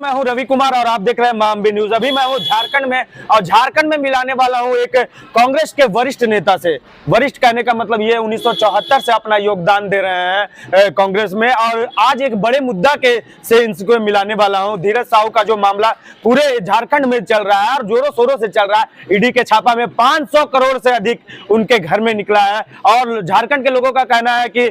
मैं हूं रवि कुमार और आप देख रहे हैं मामबी न्यूज। अभी मैं हूं झारखंड में और झारखंड में मिलाने वाला हूं एक कांग्रेस के वरिष्ठ नेता से। वरिष्ठ कहने का मतलब ये 1974 से अपना योगदान दे रहे हैं कांग्रेस में, और आज एक बड़े मुद्दा के से इनको मिलाने वाला हूं। धीरज साहू का जो मामला पूरे झारखंड में चल रहा है और जोरों शोरों से चल रहा है। ईडी के छापा में 500 करोड़ से अधिक उनके घर में निकला है और झारखंड के लोगों का कहना है कि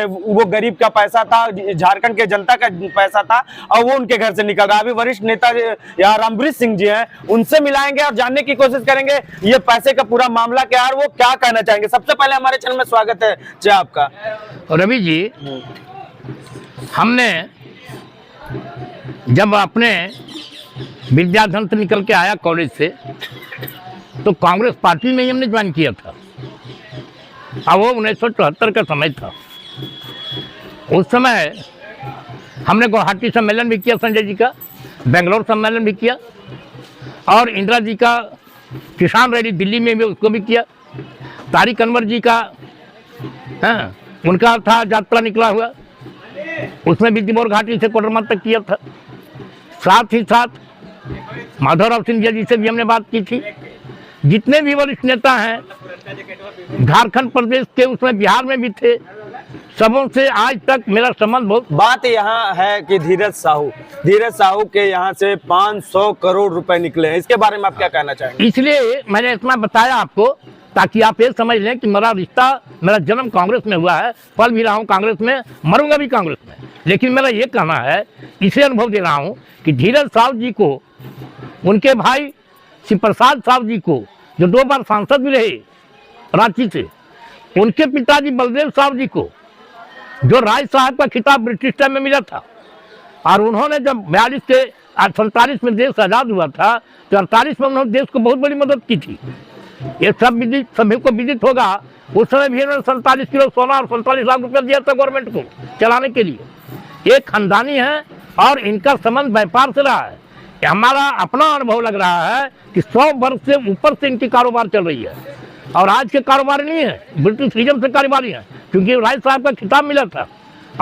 वो गरीब का पैसा था, झारखंड के जनता का पैसा था और वो उनके घर से निकल रहा है। अभी वरिष्ठ नेता यहाँ रामवृत सिंह जी हैं, उनसे मिलाएंगे और जानने की कोशिश करेंगे ये पैसे का पूरा मामला क्या है और वो क्या कहना चाहेंगे। सबसे पहले हमारे चैनल में स्वागत है जी आपका। रवि जी, हमने जब अपने विद्याधन से निकल के आया कॉलेज से तो कांग्रेस पार्टी में ही हमने ज्वाइन किया था और वो 1974 का समय था। उस समय हमने गुवाहाटी सम्मेलन भी किया, संजय जी का बेंगलोर सम्मेलन भी किया और इंदिरा जी का किसान रैली दिल्ली में भी उसको भी किया। तारिक अनवर जी का उनका था यात्रा निकला हुआ, उसमें भी दिमोर घाटी से कोडरमल तक किया था। साथ ही साथ माधवराव सिंधिया जी से भी हमने बात की थी। जितने भी वरिष्ठ नेता हैं झारखंड प्रदेश के, उसमें बिहार में भी थे, सबों से आज तक मेरा संबंध बहुत। बात यहाँ है कि धीरज साहू के यहाँ से 500 करोड़ रुपए निकले हैं, इसके बारे में आप क्या कहना चाहेंगे? इसलिए मैंने इतना बताया आपको ताकि आप ये समझ लें कि मेरा रिश्ता, मेरा जन्म कांग्रेस में हुआ है, पल भी रहा हूँ कांग्रेस में, मरूंगा भी कांग्रेस में। लेकिन मेरा ये कहना है, इसे अनुभव दे रहा हूँ कि धीरज साहू जी को, उनके भाई शिव प्रसाद साहू जी को, जो 2 बार सांसद भी रहे रांची से, उनके पिताजी बलदेव साहू जी को, जो राय साहब का खिताब ब्रिटिश टाइम में मिला था, और उन्होंने जब 42 से 47 में देश आज़ाद हुआ था तो 48 में उन्होंने देश को बहुत बड़ी मदद की थी। ये सब विदित, सभी को विदित होगा। उस समय भी उन्होंने 47 किलो सोना और 47 लाख रुपया दिया था गवर्नमेंट को चलाने के लिए। एक खानदानी है और इनका संबंध व्यापार से रहा है। हमारा अपना अनुभव लग रहा है कि 100 वर्ष से ऊपर से इनकी कारोबार चल रही है और आज के कारोबार नहीं है, ब्रिटिश रिजम से कारोबारी है, क्योंकि राय साहब का खिताब मिला था।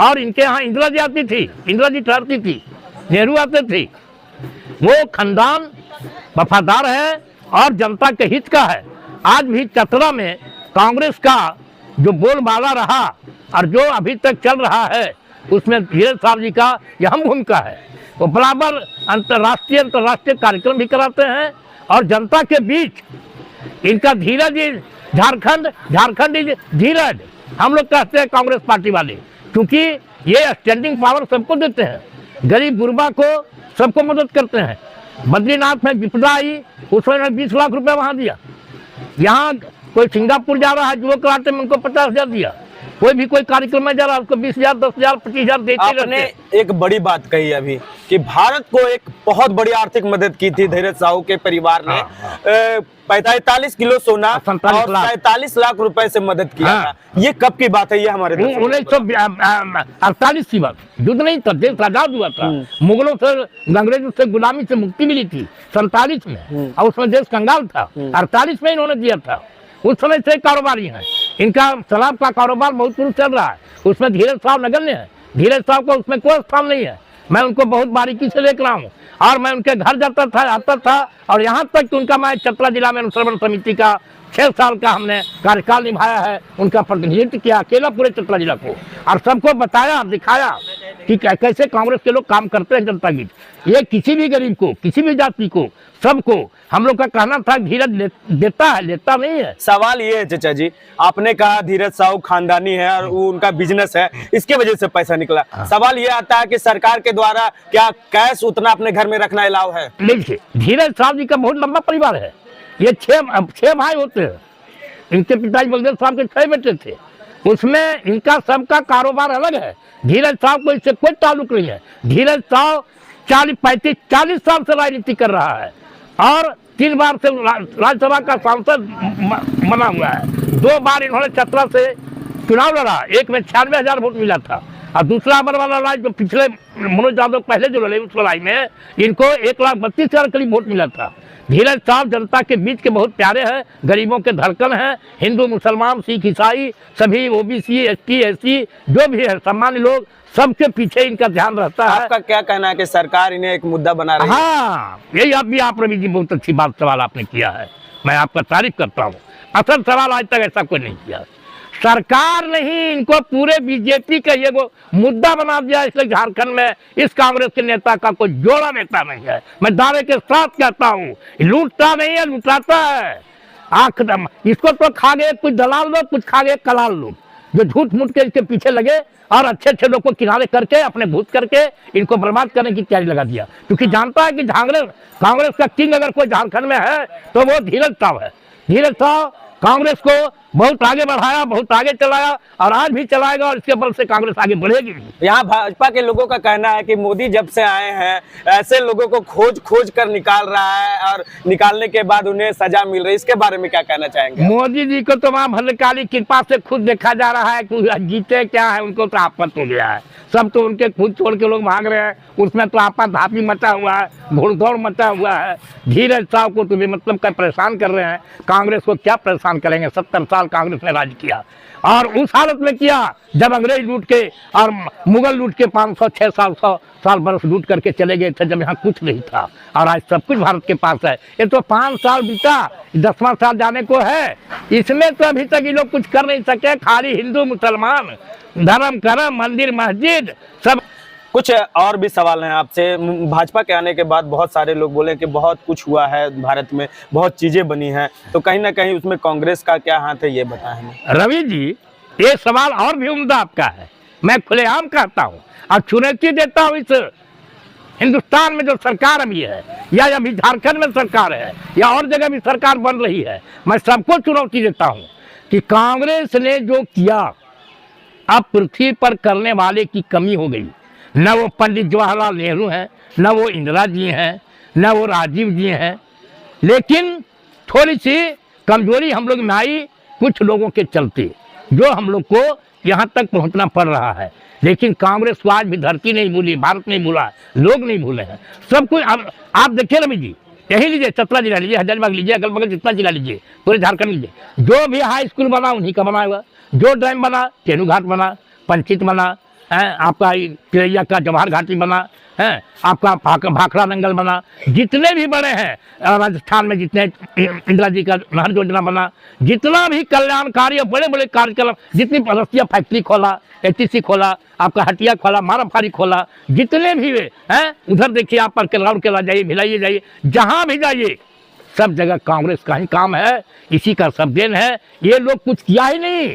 और इनके यहाँ इंदिरा जी आती थी, इंदिरा जी ठहरती थी, नेहरू आते थे। वो खानदान वफादार है और जनता के हित का है। आज भी चतरा में कांग्रेस का जो बोलबाला रहा और जो अभी तक चल रहा है, उसमें धीरज साहब जी का अहम भूमिका है। वो बराबर अंतर्राष्ट्रीय कार्यक्रम भी कराते हैं और जनता के बीच इनका धीरज, झारखंड धीरज हम लोग कहते हैं कांग्रेस पार्टी वाले, क्योंकि ये स्टैंडिंग पावर सबको देते हैं, गरीब गुरबा को सबको मदद करते हैं। बद्रीनाथ में विपदा आई, उसमें 20 लाख रुपया वहाँ दिया। यहाँ कोई सिंगापुर जा रहा है युवक कराटे में, उनको 50,000 दिया। कोई कार्यक्रम में जा रहा है उसको 20,000, 10,000, 25,000 देते रहते। आपने एक बड़ी बात कही अभी कि भारत को एक बहुत बड़ी आर्थिक मदद की थी धीरज साहू के परिवार ने। 45 किलो सोना और 45 लाख रुपए से मदद किया था। ये कब की बात है? ये हमारे 1948 की बात, युद्ध नहीं था, देश आजाद हुआ था, मुगलों से, अंग्रेजों से गुलामी से मुक्ति मिली थी 47 में और उसमें देश कंगाल था। 48 में इन्होंने दिया था। उस समय से कारोबारी हैं, इनका शराब का कारोबार बहुत शुरू चल रहा है, उसमें धीरज साहब नगण्य है। धीरज साहब का उसमें कोई स्थान नहीं है। मैं उनको बहुत बारीकी से देख रहा हूँ और मैं उनके घर जाता था, आता था, और यहाँ तक कि उनका मैं चतरा जिला में अनुश्रवण समिति का 6 साल का हमने कार्यकाल निभाया है, उनका प्रतिनिधित्व किया अकेला पूरे चतरा जिला को, और सबको बताया, दिखाया कि कैसे कांग्रेस के लोग काम करते हैं जनता की। ये किसी भी गरीब को, किसी भी जाति को, सबको हम लोग का कहना था धीरज देता है, लेता नहीं है। सवाल ये है चाचा जी, आपने कहा धीरज साहू खानदानी है और वो उनका बिजनेस है, इसके वजह से पैसा निकला। सवाल ये आता है कि सरकार के द्वारा क्या कैश उतना अपने घर में रखना अलाउ है? देखिए, धीरज साहब जी का बहुत लंबा परिवार है। ये 6 भाई होते हैं। इनके पिताजी बलदेव साहब के 6 बेटे थे, उसमें इनका सबका कारोबार अलग है। धीरज साहब को इससे कोई ताल्लुक नहीं है। धीरज साहब 40 साल से राजनीति कर रहा है और 3 बार से राज्यसभा का सांसद बना हुआ है। 2 बार इन्होंने चतरा से चुनाव लड़ा, एक में 96,000 वोट मिला था और दूसरा अमर वाला राज जो पिछले मनोज यादव पहले जो लड़े उस लड़ाई में इनको 1,32,000 करीब वोट मिला था। धीरज साहब जनता के बीच के बहुत प्यारे हैं, गरीबों के धड़कन हैं। हिंदू, मुसलमान, सिख, ईसाई सभी, ओबीसी, एसटी, एससी जो भी है, सामान्य लोग सबके पीछे इनका ध्यान रहता है। आपका क्या कहना है कि सरकार इन्हें एक मुद्दा बना रही है? हाँ, यही आप रवि जी बहुत अच्छी बात सवाल आपने किया है, मैं आपका तारीफ करता हूँ। असल सवाल आज तक ऐसा कोई नहीं किया, सरकार नहीं इनको पूरे बीजेपी का ये वो मुद्दा बना दिया, इसलिए झारखंड में इस कांग्रेस के नेता का कोई जोड़ा नेता नहीं है। मैं दावे के साथ कहता हूँ, लूटता नहीं है, लुटाता है। आंख दम इसको तो खा गए कुछ दलाल लोग, कुछ खा गए कलाल लोग, जो झूठ मूठ के इसके पीछे लगे और अच्छे अच्छे लोग को किनारे करके अपने भूत करके इनको बर्बाद करने की तैयारी लगा दिया। क्योंकि जानता है कि कांग्रेस का किंग अगर कोई झारखंड में है तो वो धीरज साहब है। धीरज साहब कांग्रेस को बहुत आगे बढ़ाया, बहुत आगे चलाया और आज भी चलाएगा और इसके बल से कांग्रेस आगे बढ़ेगी। यहाँ भाजपा के लोगों का कहना है कि मोदी जब से आए हैं ऐसे लोगों को खोज कर निकाल रहा है और निकालने के बाद उन्हें सजा मिल रही है, इसके बारे में क्या कहना चाहेंगे? मोदी जी को तो वहाँ भद्रकाली कृपा से खुद देखा जा रहा है कि जीते क्या है, उनको तो आपत हो गया है। सब तो उनके खुद छोड़ के लोग भाग रहे हैं, उसमें तो आपा धापी मचा हुआ है, घुड़दौड़ मचा हुआ है। धीरज साहब को तो भी मतलब क्या परेशान कर रहे हैं, कांग्रेस को क्या परेशान करेंगे? 70 साल कांग्रेस ने राज किया और उस हालत में किया जब अंग्रेज लूट के और मुगल लूट के 500 600 साल बरस लूट करके चले गए थे, जब यहाँ कुछ नहीं था और आज सब कुछ भारत के पास है। ये तो 5 साल बीता, 10वां साल जाने को है, इसमें तो अभी तक ये लोग कुछ कर नहीं सके। खाली हिंदू मुसलमान धर्म करम मंदिर मस्जिद सब। कुछ और भी सवाल हैं आपसे। भाजपा के आने के बाद बहुत सारे लोग बोले कि बहुत कुछ हुआ है भारत में, बहुत चीजें बनी हैं, तो कहीं ना कहीं उसमें कांग्रेस का क्या हाथ है, ये बताएं हमें। रवि जी ये सवाल और भी उम्दा आपका है, मैं खुलेआम कहता हूँ और चुनौती देता हूँ इस हिंदुस्तान में जो सरकार अभी है या अभी झारखंड में सरकार है या और जगह भी सरकार बन रही है, मैं सबको चुनौती देता हूँ कि कांग्रेस ने जो किया अब पृथ्वी पर करने वाले की कमी हो गई। न वो पंडित जवाहरलाल नेहरू हैं, न वो इंदिरा जी हैं, न वो राजीव जी हैं, लेकिन थोड़ी सी कमजोरी हम लोग में आई कुछ लोगों के चलते, जो हम लोग को यहाँ तक पहुँचना पड़ रहा है। लेकिन कांग्रेस को आज भी धरती नहीं भूली, भारत नहीं भूला, लोग नहीं भूले हैं, सब कुछ। आप देखिए रवि जी, यही लीजिए, चतरा जिला लीजिए, हजारीबाग लीजिए, अगल बगल जितना जिला लीजिए, पूरे झारखंड लीजिए, जो भी हाई स्कूल बना उन्हीं का बना हुआ, जो डैम बना, तेनू घाट बना, पंचित बना है, आपका तिरैया का जवाहर घाटी बना है, आपका भाखड़ा नंगल बना, जितने भी बड़े हैं राजस्थान में, जितने इंदिरा जी का नहर योजना बना, जितना भी कल्याणकारी और बड़े बड़े कार्यक्रम, जितनी रसिया फैक्ट्री खोला, एटीसी खोला, आपका हटिया खोला, माराफारी खोला, जितने भी हैं उधर देखिए, आप पर केलाउड़ के ला जाइए, भिलाइए जाइए, जहाँ भी जाइए सब जगह कांग्रेस का ही काम है, इसी का सब देन है। ये लोग कुछ किया ही नहीं,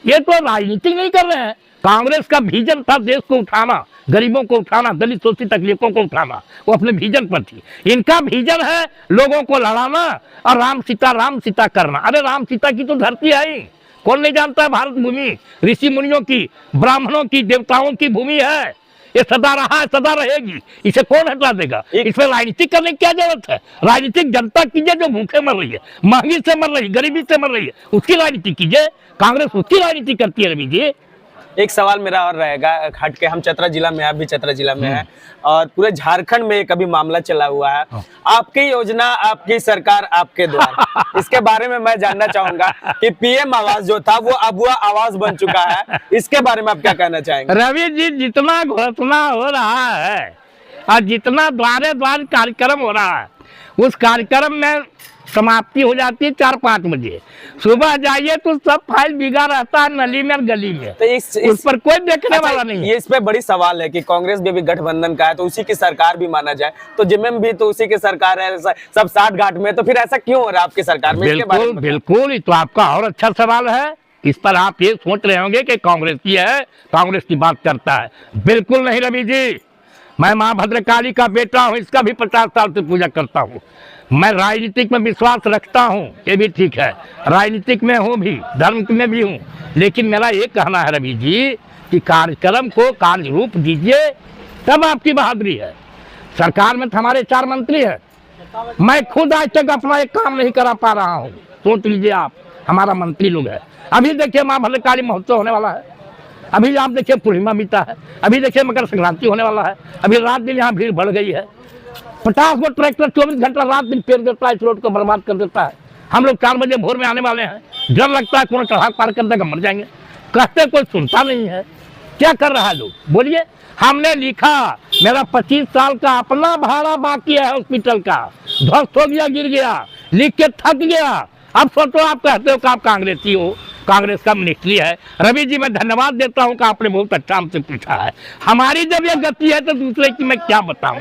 ये तो राजनीति नहीं कर रहे हैं। कांग्रेस का विजन था देश को उठाना, गरीबों को उठाना, दलित शोषित तकलीफों को उठाना, वो अपने विजन पर थी। इनका विजन है लोगों को लड़ाना और राम सीता करना। अरे राम सीता की तो धरती है ही, कौन नहीं जानता है? भारत भूमि ऋषि मुनियों की, ब्राह्मणों की, देवताओं की भूमि है, ये सदा रहा है, सदा रहेगी, इसे कौन हटा देगा? इसमें राजनीति करने की क्या जरूरत है? राजनीतिक जनता कीजिए जो भूखे मर रही है, महंगी से मर रही है, गरीबी से मर रही है, उसकी राजनीति कीजिए। कांग्रेस उसकी राजनीति करती है रवि जी। एक सवाल मेरा और रहेगा हट के, हम चतरा जिला में, आप भी चतरा जिला में हैं और पूरे झारखंड में एक अभी मामला चला हुआ है, आपकी योजना, आपकी सरकार, आपके द्वार, इसके बारे में मैं जानना चाहूंगा कि पीएम आवास जो था वो अब वो आवास बन चुका है, इसके बारे में आप क्या कहना चाहेंगे? रवि जी जितना घोषणा हो रहा है और जितना द्वारे द्वार कार्यक्रम हो रहा है, उस कार्यक्रम में समाप्ति हो जाती है 4-5 बजे, सुबह जाइए तो सब फाइल बिगा रहता है नली में और गली में, तो उस पर कोई देखने वाला नहीं है। ये इस पे बड़ी सवाल है कि कांग्रेस भी गठबंधन का है तो उसी की सरकार भी माना जाए, तो जिम्मे भी तो उसी की सरकार है, सब साठ घाट में, तो फिर ऐसा क्यों हो रहा है आपकी सरकार में? बिल्कुल बिल्कुल, ये तो आपका और अच्छा सवाल है। इस पर आप ये सोच रहे होंगे कि कांग्रेस की है, कांग्रेस की बात करता है, बिल्कुल नहीं रवि जी। मैं माँ भद्रकाली का बेटा हूँ, इसका भी 50 साल से पूजा करता हूँ। मैं राजनीतिक में विश्वास रखता हूँ, ये भी ठीक है, राजनीतिक में हूँ भी, धर्म में भी हूँ, लेकिन मेरा ये कहना है रवि जी कि कार्यक्रम को कार्य रूप दीजिए, तब आपकी बहादुरी है। सरकार में हमारे 4 मंत्री हैं, मैं खुद आज तक अपना एक काम नहीं करा पा रहा हूँ, सोच लीजिए आप, हमारा मंत्री लोग है। अभी देखिए माँ भद्रकाली महोत्सव होने वाला है, अभी आप देखिए पूर्णिमा बीता है, अभी देखिए मकर संक्रांति होने वाला है, अभी रात दिन यहाँ भीड़ बढ़ गई है। 50 गो ट्रैक्टर 24 घंटा रात दिन पेड़ देता है, इस रोड को बर्बाद कर देता है। हम लोग 4 बजे भोर में आने वाले हैं, डर लगता है कौन चढ़ा पार कर देगा, मर जाएंगे, कहते कोई सुनता नहीं है। क्या कर रहा है लोग बोलिए। हमने लिखा, मेरा 25 साल का अपना भाड़ा बाकी है हॉस्पिटल का, ध्वस्त हो गया, गिर गया, लिख के थक गया। अब सोचो, आप कहते हो कि आप कांग्रेसी हो, कांग्रेस का मिनिस्ट्री है। रवि जी, मैं धन्यवाद देता हूं कि आपने बहुत अच्छा हमसे पूछा है। हमारी जब यह गति है तो दूसरे की मैं क्या बताऊं।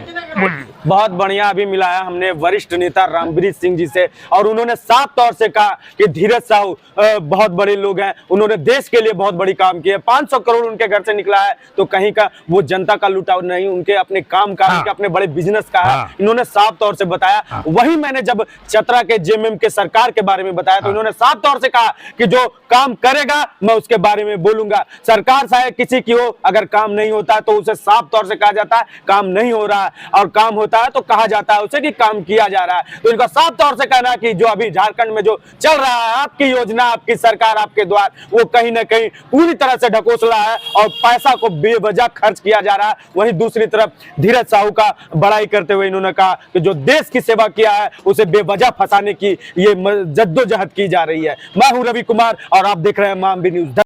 बहुत बढ़िया अभी मिलाया हमने वरिष्ठ नेता रामवृक्ष सिंह जी से, और उन्होंने साफ तौर से कहा कि धीरज साहू बहुत बड़े लोग हैं, उन्होंने देश के लिए बहुत बड़ी काम किए। 500 करोड़ उनके घर से निकला है तो कहीं का वो जनता का लुटाव नहीं, उनके अपने काम का, उनके अपने बड़े बिजनेस का है। इन्होंने साफ तौर से बताया। वही मैंने जब चतरा के जेएमएम के सरकार के बारे में बताया तो इन्होंने साफ तौर से कहा कि जो काम करेगा मैं उसके बारे में बोलूंगा। सरकार चाहे किसी की हो, अगर काम नहीं होता तो उसे साफ तौर से कहा जाता है काम नहीं हो रहा है, और काम होता है तो कहा जाता है उसे कि काम किया जा रहा है। तो इनका साफ तौर से कहना है कि जो अभी झारखंड में जो चल रहा है, आपकी योजना, आपकी सरकार, आपके द्वार, वो कहीं ना कहीं पूरी तरह से ढकोसला है और पैसा को बेवजह खर्च किया जा रहा है। वहीं दूसरी तरफ धीरज साहू का बड़ाई करते हुए इन्होंने कहा कि जो देश की सेवा किया है उसे बेवजह फंसाने की ये जद्दोजहद की जा रही है। मैं हूं रवि कुमार और आप देख रहे हैं मामबी न्यूज।